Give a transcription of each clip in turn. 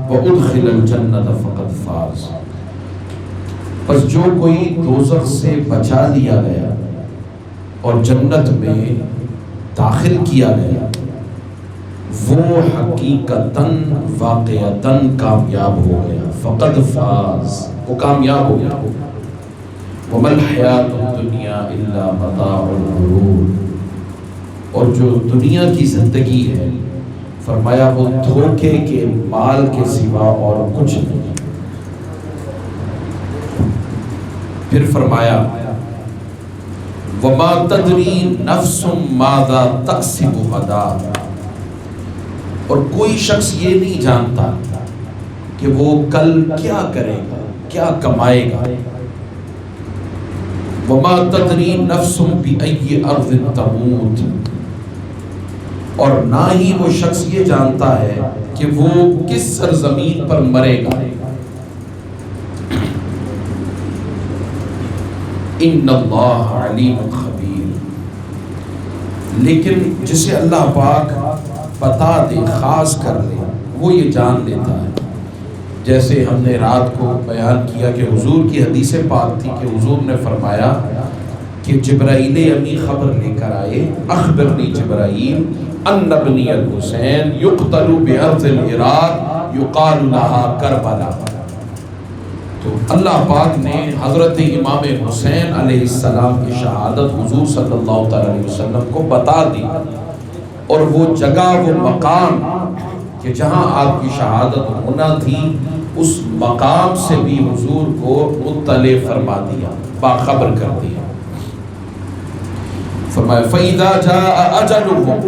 وَأُدْخِلَ الْجَنَّةَ فَقَدْ فَازَ۔ پس جو کوئی دوزخ سے بچا لیا گیا اور جنت میں داخل کیا گیا وہ حقیقتاً واقعتاً کامیاب ہو گیا، فقد فاز، وہ کامیاب ہو گیا۔ وَمَا الْحَيَاةُ الدُّنْيَا إِلَّا مَتَاعُ الْغُرُورِ، اور جو دنیا کی زندگی ہے فرمایا وہ دھوکے کے مال کے سوا اور کچھ نہیں۔ پھر فرمایا وَمَا تَدْرِي نَفْسٌ مَاذَا تَكْسِبُ غَدًا، اور کوئی شخص یہ نہیں جانتا کہ وہ کل کیا کرے گا، کیا کمائے گا۔ وَمَا تَدْرِي نَفْسٌ بِأَيِّ أَرْضٍ تَمُوتُ، اور نہ ہی وہ شخص یہ جانتا ہے کہ وہ کس سرزمین پر مرے گا۔ ان اللہ علیم خبیر، لیکن جسے اللہ پاک بتا دے، خاص کر لے، وہ یہ جان لیتا ہے۔ جیسے ہم نے رات کو بیان کیا کہ حضور کی حدیث پاک تھی کہ حضور نے فرمایا کہ جبرائیل امی خبر لے کر آئے، اخبرنی جبرائیل ان ابنی الحسین یقتل بارض العراق یقال لها کربلا۔ تو اللہ پاک نے حضرت امام حسین علیہ السلام کی شہادت حضور صلی اللہ علیہ وسلم کو بتا دی، اور وہ جگہ، وہ مقام کہ جہاں آپ کی شہادت ہونا تھی، اس مقام سے بھی حضور کو مطلع فرما دیا، باخبر کر دیا۔ فرمایا فَإِذَا جَاءَ أَجَلُهُمْ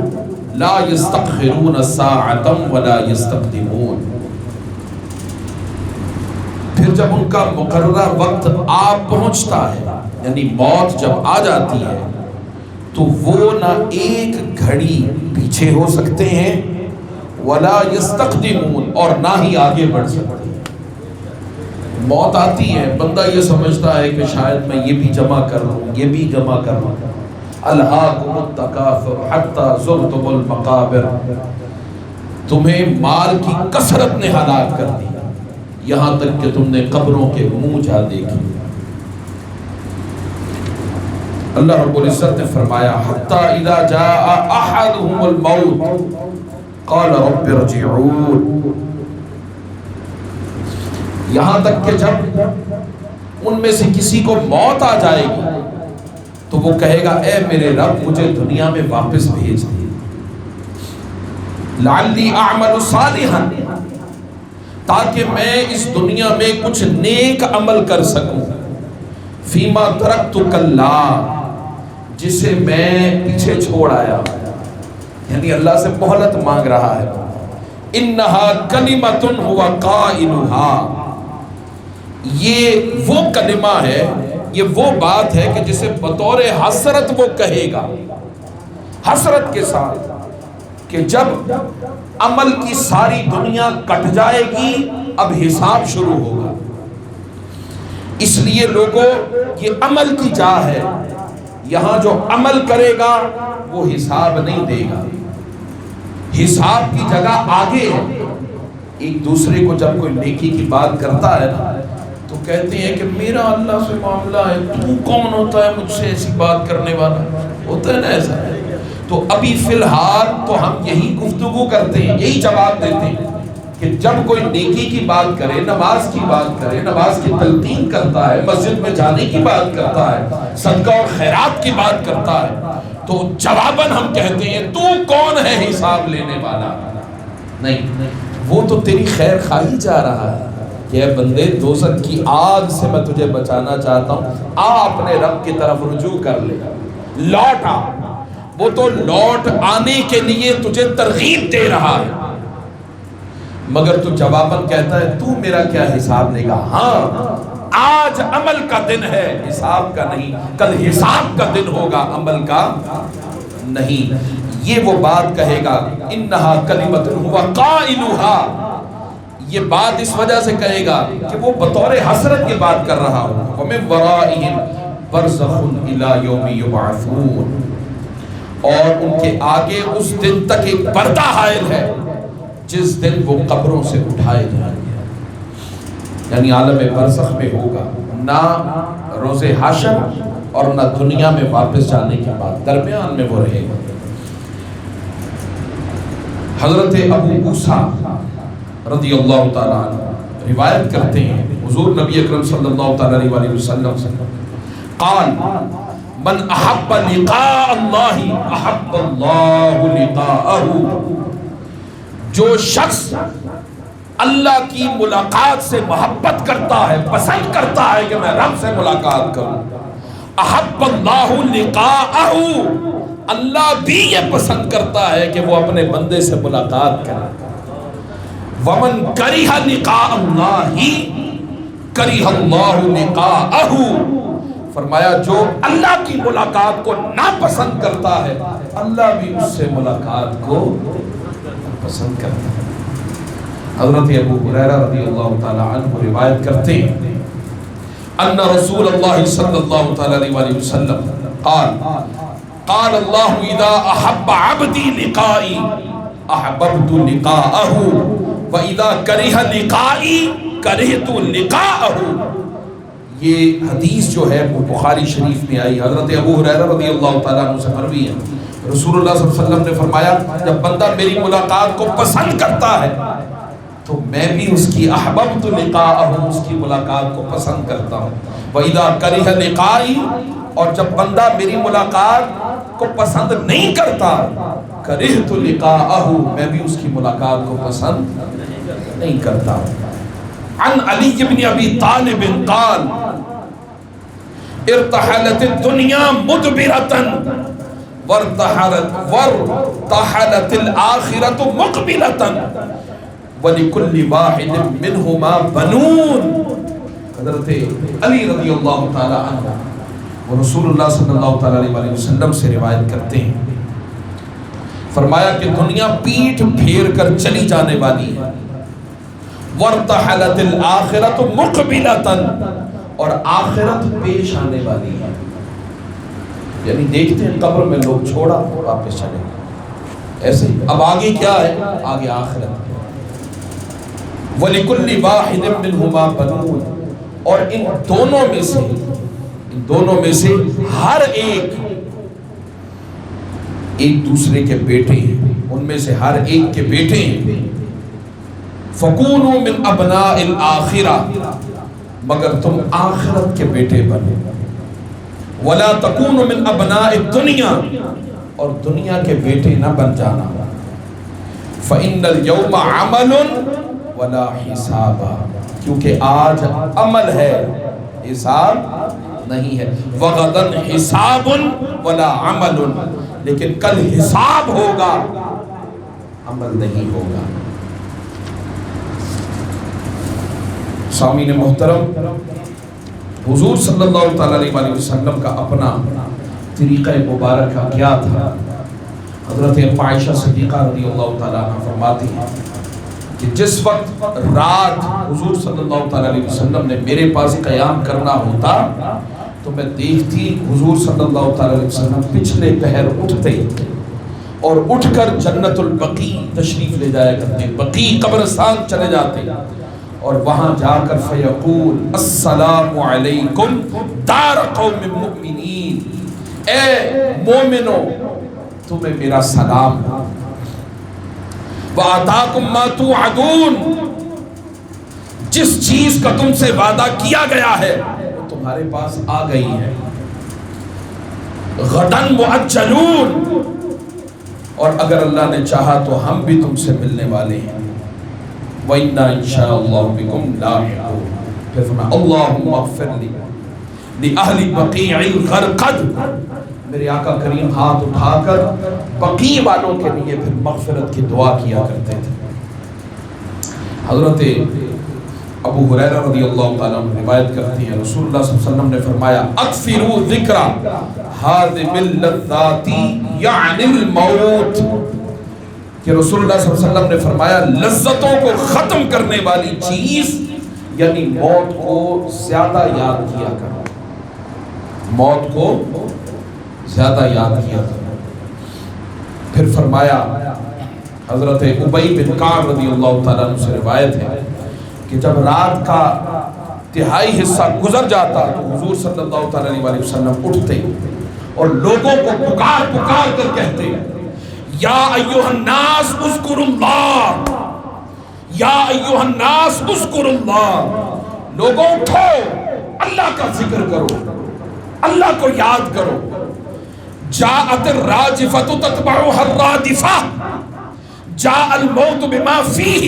لَا يَسْتَأْخِرُونَ سَاعَةً وَلَا يَسْتَقْدِمُونَ، پھر جب ان کا مقررہ وقت آ پہنچتا ہے، یعنی موت جب آ جاتی ہے، تو وہ نہ ایک گھڑی پیچھے ہو سکتے ہیں وَلَا يَسْتَقْدِمُونَ، اور نہ ہی آگے بڑھ سکتے ہیں۔ موت آتی ہے، بندہ یہ سمجھتا ہے کہ شاید میں یہ بھی جمع کر لوں، یہ بھی جمع کر لوں۔ الہاکم التکاثر حتی زرتم المقابر، تمہیں مال کی کثرت نے ہلاک کر دیا یہاں تک کہ تم نے قبروں کے منہ جا دیکھی۔ اللہ رب العزت نے فرمایا حتی اذا جاء احدهم الموت قال رب ارجعون، یہاں تک کہ جب ان میں سے کسی کو موت آ جائے گی تو وہ کہے گا اے میرے رب مجھے دنیا میں واپس بھیج دے، لعلی اعمل صالحا، تاکہ میں اس دنیا میں کچھ نیک عمل کر سکوں، فیما ترکت کلا، جسے میں پیچھے چھوڑ آیا، یعنی اللہ سے مہلت مانگ رہا ہے۔ انہا کلمۃ هو قائلها، یہ وہ کلمہ ہے، یہ وہ بات ہے کہ جسے بطور حسرت وہ کہے گا، حسرت کے ساتھ، کہ جب عمل کی ساری دنیا کٹ جائے گی اب حساب شروع ہوگا۔ اس لیے لوگوں، یہ عمل کی جا ہے، یہاں جو عمل کرے گا وہ حساب نہیں دے گا، حساب کی جگہ آگے ہے۔ ایک دوسرے کو جب کوئی نیکی کی بات کرتا ہے نا تو کہتے ہیں کہ میرا اللہ سے معاملہ ہے، تو کون ہوتا ہے مجھ سے ایسی بات کرنے والا، ہوتا ہے نا ایسا۔ تو ابھی فی الحال تو ہم یہی گفتگو کرتے ہیں، یہی جواب دیتے ہیں کہ جب کوئی نیکی کی بات کرے، نماز کی بات کرے، نماز کی تلقین کرتا ہے، مسجد میں جانے کی بات کرتا ہے، صدقہ اور خیرات کی بات کرتا ہے، تو جواباً ہم کہتے ہیں تو کون ہے حساب لینے والا؟ نہیں، وہ تو تیری خیر خواہی چاہ رہا ہے کہ اے بندے دوزخ کی آگ سے میں تجھے بچانا چاہتا ہوں، آ اپنے رب کی طرف رجوع کر لے، لوٹ آ۔ وہ تو لوٹ آنے کے لیے تجھے ترغیب دے رہا ہے، مگر تو جواباً کہتا ہے تو میرا کیا حساب لے گا؟ ہاں، آج عمل کا دن ہے، حساب کا نہیں، کل حساب کا دن ہوگا، عمل کا نہیں۔ یہ وہ بات کہے گا انہا کلمۃ هو قائلها، یہ بات اس وجہ سے کہے گا کہ وہ بطور حسرت کی بات کر رہا ہوں۔ وَمِن وَرَائِهِمْ بَرْزَخٌ إِلَى يَوْمِ يُبْعَثُونَ، اور ان کے آگے اس دن تک ایک پردہ حائل ہے جس دن وہ قبروں سے اٹھائے جائیں گے، یعنی عالم برزخ میں ہوگا، نہ روز حشر اور نہ دنیا میں واپس جانے کے بعد، درمیان میں وہ رہے گا۔ حضرت ابو موسیٰ رضی اللہ تعالیٰ عنہ روایت کرتے ہیں حضور نبی اکرم صلی اللہ تعالیٰ علیہ وسلم سے، قال من احب لقاء اللہ احب اللہ لقاءہ، جو شخص اللہ کی ملاقات سے محبت کرتا ہے، پسند کرتا ہے کہ میں رب سے ملاقات کروں، احب اللہ لقاءہ، اللہ بھی یہ پسند کرتا ہے کہ وہ اپنے بندے سے ملاقات کرے۔ ومن کرہ لقاء اللہ کرہ اللہ لقاءہ، فرمایا جو اللہ کی ملاقات کو ناپسند کرتا ہے اللہ بھی اس سے ملاقات کو پسند کرتا ہے۔ حضرت ابو ہریرہ رضی اللہ تعالی عنہ روایت کرتے ہیں ان رسول اللہ صلی اللہ تعالی علیہ وسلم قال قال اللہ اذا احب عبدی لقائی احببت لقاءہ واذا کرہ لقائی کرہت لقاءہ۔ یہ حدیث جو ہے وہ بخاری شریف میں آئی، حضرت ابو ہریرہ رضی اللہ تعالیٰ عنہ سے مروی ہے، رسول اللہ صلی اللہ علیہ وسلم نے فرمایا جب بندہ میری ملاقات کو پسند کرتا ہے تو میں بھی اس کی احببت لقاءہ، اس کی ملاقات کو پسند کرتا ہوں، وَإِذَا كَرِهَ لِقَائِي، اور جب بندہ میری ملاقات کو پسند نہیں کرتا كَرِهْتُ لِقَاءَهُ، میں بھی اس کی ملاقات کو پسند نہیں کرتا۔ عن علی بن ابی طالب قال ارتحلت الدنیا مدبرتاً وارتحلت الآخرة مقبلتاً وَلِكُلِّ وَاحِدٍ مِّنْهُمَا بَنُونَ۔ حضرت علی رضی اللہ تعالی عنہ وہ رسول اللہ صلی اللہ تعالی علیہ وسلم سے روایت کرتے ہیں، فرمایا کہ دنیا پیٹھ پھیر کر چلی جانے والی ہے، وَارْتَحَلَتِ الْآخِرَةُ مُقْبِلَةً، اور آخرت پیش آنے والی ہے، یعنی دیکھتے ہیں قبر میں لوگ چھوڑا واپس چلے گئے، ایسے ہی اب آگے کیا ہے، آگے آخرت ہے۔ وَلِكُلِّ وَاحِدٍ مِّنْهُمَا بَنُونَ، اور ان دونوں میں سے ہر ایک دوسرے کے بیٹے ہیں، ان میں سے ہر ایک کے بیٹے ہیں۔ فَكُونُوا مِنْ أَبْنَاءِ الْآخِرَةِ، مگر تم آخرت کے بیٹے بنے، وَلَا تَكُونُوا مِنْ أَبْنَاءِ الدُّنْيَا، اور دنیا کے بیٹے نہ بن جانا۔ فَإِنَّ الْيَوْمَ عَمَلٌ وَلَا حِسَابًا، کیونکہ آج عمل ہے حساب نہیں ہے، وَغَدًا حِسَابٌ وَلَا عَمَلٌ، لیکن کل حساب ہوگا عمل نہیں ہوگا۔ سامعین محترم، حضور صلی اللہ تعالیٰ علیہ وسلم کا اپنا طریقہ مبارکہ کیا تھا؟ حضرت عائشہ صدیقہ رضی اللہ تعالیٰ عنہ فرماتی ہیں کہ جس وقت رات حضور صلی اللہ تعالیٰ علیہ وسلم نے میرے پاس قیام کرنا ہوتا تو میں دیکھتی حضور صلی اللہ تعالیٰ علیہ وسلم پچھلے پہر اٹھتے اور اٹھ کر جنت البقیع تشریف لے جایا کرتے، بقیع قبرستان چلے جاتے اور وہاں جا کر فیقول السلام علیکم دار قوم مؤمنین، اے مومنو تمہیں میرا سلام، وَآتَاكُمْ مَا تُوعَدُونَ، جس چیز کا تم سے وعدہ کیا گیا ہے وہ تمہارے پاس آ گئی ہے، غَدًا مُؤَجَّلُونَ، اور اگر اللہ نے چاہا تو ہم بھی تم سے ملنے والے ہیں، وَإِنَّا إِن شَاءَ اللَّهُ بِكُمْ لَاحِقُونَ۔ پھر فرمایا اللہم اغفر لی لِأَهْلِ بَقِيعِ الْغَرْقَدْ، میرے آقا کریم ہاتھ اٹھا کر بقیع والوں کے لیے پھر مغفرت کی دعا کیا کرتے تھے۔ حضرت ابو ہریرہ رضی اللہ تعالیٰ عنہ روایت کرتے ہیں رسول اللہ صلی اللہ علیہ وسلم نے فرمایا اکثروا ذکر ہاذم اللذات یعنی الموت، کہ رسول اللہ صلی اللہ علیہ وسلم نے فرمایا لذتوں کو ختم کرنے والی چیز یعنی موت کو زیادہ یاد کیا کرو، موت کو زیادہ یاد کیا کرو۔ پھر فرمایا حضرت ابی بن کعب رضی اللہ تعالیٰ عنہ سے روایت ہے کہ جب رات کا تہائی حصہ گزر جاتا تو حضور صلی اللہ تعالیٰ علیہ وسلم اٹھتے اور لوگوں کو پکار پکار کر کہتے یا ایھا الناس اذکروا اللہ، یا ایھا الناس اذکروا اللہ، لوگوں اٹھو اللہ کا ذکر کرو، اللہ کو یاد کرو۔ جاءت الراجفۃ تتبعها الرادفہ، جاء الموت بما فیہ،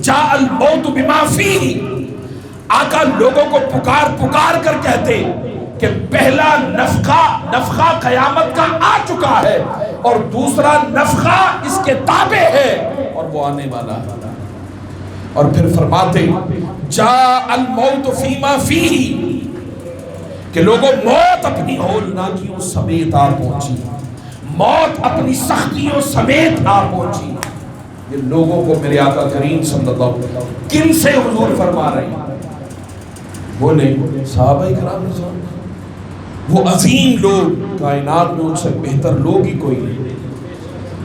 جاء الموت بما فیہ۔ آقا لوگوں کو پکار پکار کر کہتے کہ پہلا نفخہ قیامت کا آ چکا ہے اور دوسرا نفخہ اس کے تابع ہے اور وہ آنے والا ہے۔ اور پھر فرماتے جاء الموت فیما فیہ، کہ لوگوں موت اپنی ہولناکیوں سمیت آ پہنچی، موت اپنی سختیوں سمیت آ پہنچی۔ یہ لوگوں کو میرے آقا کریم صلی اللہ علیہ وسلم کن سے حضور فرما رہے ہیں؟ بولے صحابہ کرام نے سنا، وہ عظیم لوگ، کائنات میں ان سے بہتر لوگ ہی کوئی نہیں۔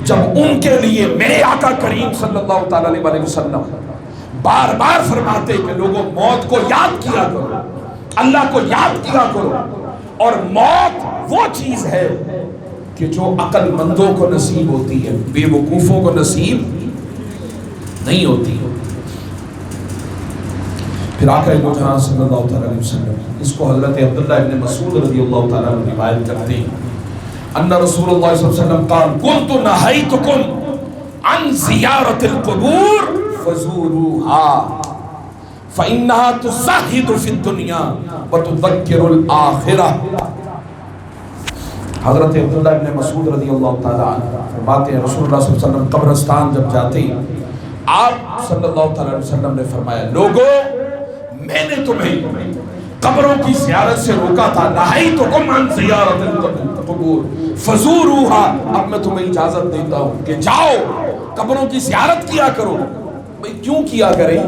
جب ان کے لیے میرے آقا کریم صلی اللہ تعالیٰ علیہ وسلم بار بار فرماتے کہ لوگوں موت کو یاد کیا کرو، اللہ کو یاد کیا کرو، اور موت وہ چیز ہے کہ جو عقل مندوں کو نصیب ہوتی ہے، بے وقوفوں کو نصیب نہیں ہوتی۔ پھر آقا دو جہاں صلی اللہ تعالیٰ علیہ وسلم، اس کو حضرت عبداللہ ابن مسعود رضی اللہ تعالیٰ عنہ روایت کرتے ہیں، ان رسول اللہ صلی اللہ علیہ وسلم قال كنت نهيتكم عن زیارت القبور فزوروها فإنها تزهد في الدنيا وتذكر الآخرة۔ حضرت عبداللہ ابن مسعود رضی اللہ تعالیٰ عنہ فرماتے ہیں رسول اللہ صلی اللہ علیہ وسلم قبرستان جب جاتے آپ صلی اللہ تعالیٰ علیہ وسلم نے فرمایا لوگوں میں نے تمہیں قبروں کی زیارت سے روکا تھا، نہیتکم عن زیارت القبور فزوروها، اب میں تمہیں اجازت دیتا ہوں کہ جاؤ قبروں کی زیارت کیا کرو۔ بھئی کیوں کیا کریں؟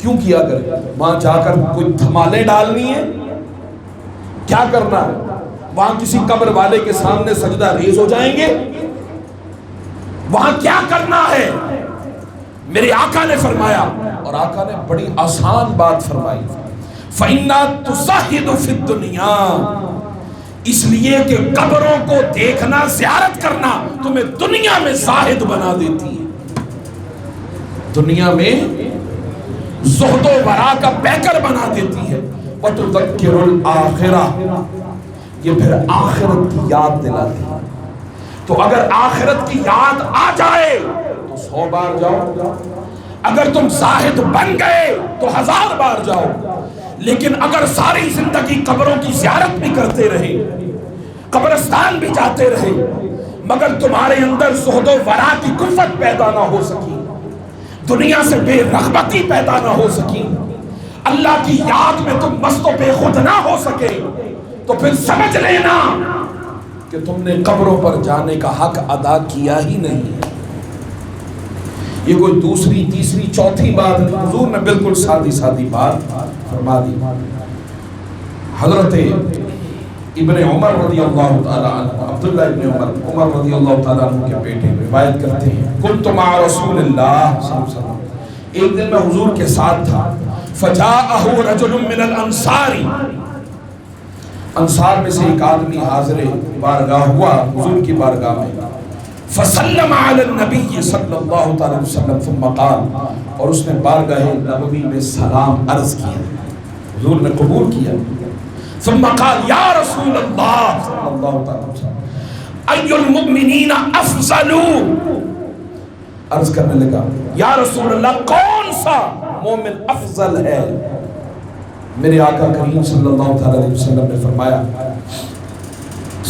کیوں کیا کریں؟ وہاں جا کر کوئی دھمالیں ڈالنی ہے؟ کیا کرنا ہے؟ وہاں کسی قبر والے کے سامنے سجدہ ریز ہو جائیں گے؟ وہاں کیا کرنا ہے؟ میرے آقا نے فرمایا، اور آقا نے بڑی آسان بات فرمائی، فَإِنَّا تُزَهِدُ فِي الدُّنْيَا، اس لیے کہ قبروں کو دیکھنا، زیارت کرنا تمہیں دنیا میں زاہد بنا دیتی ہے، دنیا میں زہد و ورع کا پیکر بنا دیتی ہے۔ وَتُذَكِّرُ الْآخِرَةَ، یہ پھر آخرت کی یاد دلاتی ہے۔ تو اگر آخرت کی یاد آ جائے تو 100 بار جاؤ، اگر تم زاہد بن گئے تو 1000 بار جاؤ، لیکن اگر ساری زندگی قبروں کی زیارت بھی کرتے رہے، قبرستان بھی جاتے رہے، مگر تمہارے اندر زہد و ورع کی قوت پیدا نہ ہو سکی، دنیا سے بے رغبتی پیدا نہ ہو سکی، اللہ کی یاد میں تم مست و بے خود نہ ہو سکے، تو پھر سمجھ لینا کہ تم نے قبروں پر جانے کا حق ادا کیا ہی نہیں ہے۔ یہ کوئی دوسری تیسری چوتھی بات نہیں، حضور نے بالکل سادی سادی بات فرما دی۔ حضرت ابن عمر رضی اللہ تعالیٰ عنہ، عبداللہ ابن عمر رضی اللہ تعالیٰ عنہ کے بیٹے روایت کرتے ہیں کنت مع رسول اللہ صلی اللہ علیہ وسلم، ایک دن میں حضور کے ساتھ تھا، فجاءہ رجل من الانصار، انصار میں سے ایک آدمی حاضر بارگاہ ہوا حضور کی بارگاہ میں، فسلم علی النبی صلی اللہ تعالی وسلم ثم قال، اور اس نے بارگاہ نبوی میں سلام عرض کیا، حضور نے قبول کیا، ثم قال یا رسول اللہ صلی اللہ تعالی وسلم ای المؤمنین افضل، عرض کرنے لگا یا رسول اللہ کون سا مومن افضل ہے؟ میرے آقا کریم صلی اللہ تعالی علیہ وسلم نے فرمایا،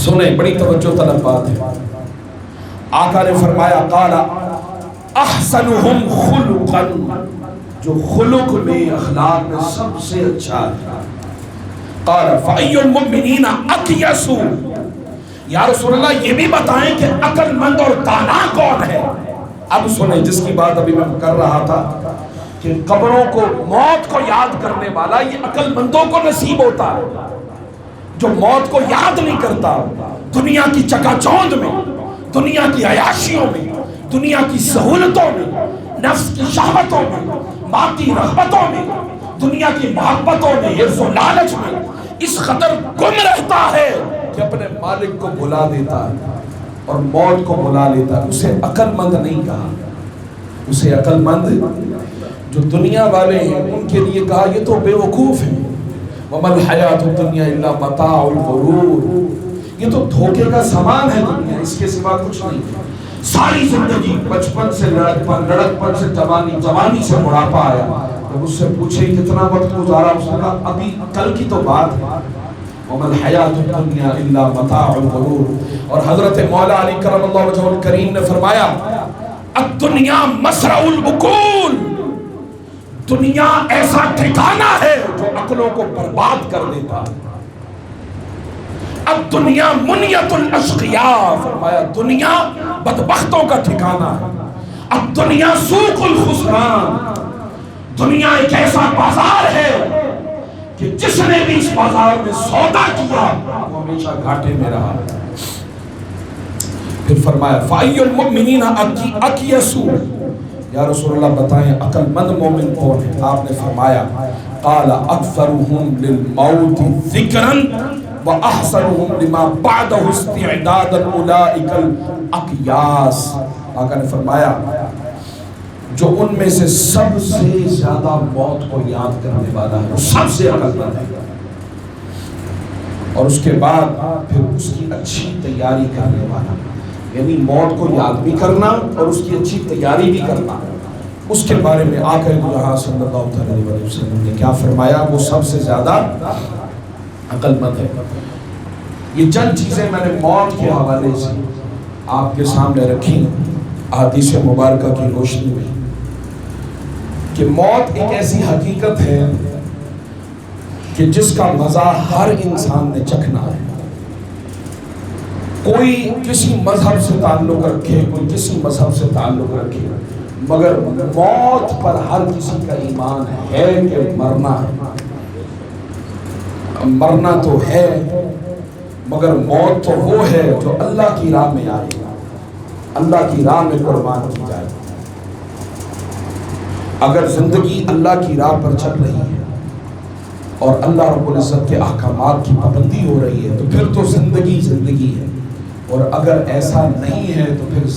سنیں بڑی توجہ طلب بات ہے، آقا نے فرمایا قال احسنهم خلقا، جو خلق میں اخلاق میں سب سے اچھا ہے، قال فأي المؤمنین اکیس، یا رسول اللہ یہ بھی بتائیں کہ عقل مند اور دانا کون ہے؟ اب سنیں جس کی بات ابھی میں کر رہا تھا کہ قبروں کو موت کو یاد کرنے والا یہ عقل مندوں کو نصیب ہوتا ہے، جو موت کو یاد نہیں کرتا دنیا کی چکا چوند میں، دنیا کی عیاشیوں میں، دنیا کی سہولتوں میں، نفس کی شہوتوں میں، مادی رغبتوں میں، دنیا کی محبتوں میں، حرص و لالچ میں اس قدر گم رہتا ہے کہ اپنے مالک کو بھلا دیتا ہے اور موت کو بھلا لیتا ہے. اسے عقل مند نہیں کہا. اسے عقل مند جو دنیا والے ہیں ان کے لیے کہا یہ تو بے وقوف ہیں. وَمَا الْحَيَاةُ الدُّنْيَا إِلَّا مَتَاعُ الْغُرُورِ، یہ تو دھوکے کا سامان ہے دنیا، اس کے سوا کچھ نہیں. ساری زندگی بچپن سے لڑکپن سے جوانی، جوانی سے بڑھاپا آیا. جب اس سے پوچھے کتنا وقت گزارا، اس نے کہا ابھی کل کی تو بات ہے. وَمَا الْحَيَاةُ الدُّنْيَا إِلَّا مَتَاعُ الْغُرُورِ. اور حضرت مولا علی کرم اللہ وجہہ الکریم نے فرمایا الدنیا مسرع العقول، دنیا ایسا ٹھکانہ ہے جو عقلوں کو برباد کر دیتا ہے. اب دنیا منیت الاشقیاء، فرمایا دنیا بدبختوں کا ٹھکانہ ہے. اب دنیا سوق الخسران، دنیا ایک ایسا بازار ہے کہ جس نے بھی اس بازار میں سودا کیا وہ ہمیشہ گھاٹے میں رہا. پھر فرمایا فَأَيُّ الْمُؤْمِنِينَ أَكْيَسُ، یا رسول اللہ بتائیں عقل مند مومن کون ہے؟ آپ نے فرمایا قال اکثرهم للموت ذکرا واحسنهم لما بعده استعدادا اولئک الاکیاس. آقا نے فرمایا جو ان میں سے سب سے زیادہ موت کو یاد کرنے والا ہے وہ سب سے عقل مند ہے، اور اس کے بعد پھر اس کی اچھی تیاری کرنے والا. یعنی موت کو یاد بھی کرنا اور اس کی اچھی تیاری بھی کرنا. اس کے بارے میں آقا جہاں صلی اللہ علیہ وسلم نے کیا فرمایا؟ وہ سب سے زیادہ عقل مند ہے. یہ چند چیزیں میں نے موت کے حوالے سے آپ کے سامنے رکھی احادیث مبارکہ کی روشنی میں کہ موت ایک ایسی حقیقت ہے کہ جس کا مزہ ہر انسان نے چکھنا ہے. کوئی کسی مذہب سے تعلق رکھے، کوئی کسی مذہب سے تعلق رکھے، مگر موت پر ہر کسی کا ایمان ہے کہ مرنا ہے. مرنا تو ہے مگر موت تو وہ ہے جو اللہ کی راہ میں آئے گا، اللہ کی راہ میں قربان کی جائے. اگر زندگی اللہ کی راہ پر چل رہی ہے اور اللہ رب العزت کے احکامات کی پابندی ہو رہی ہے تو پھر تو زندگی زندگی ہے، اور اگر ایسا نہیں ہے تو پھر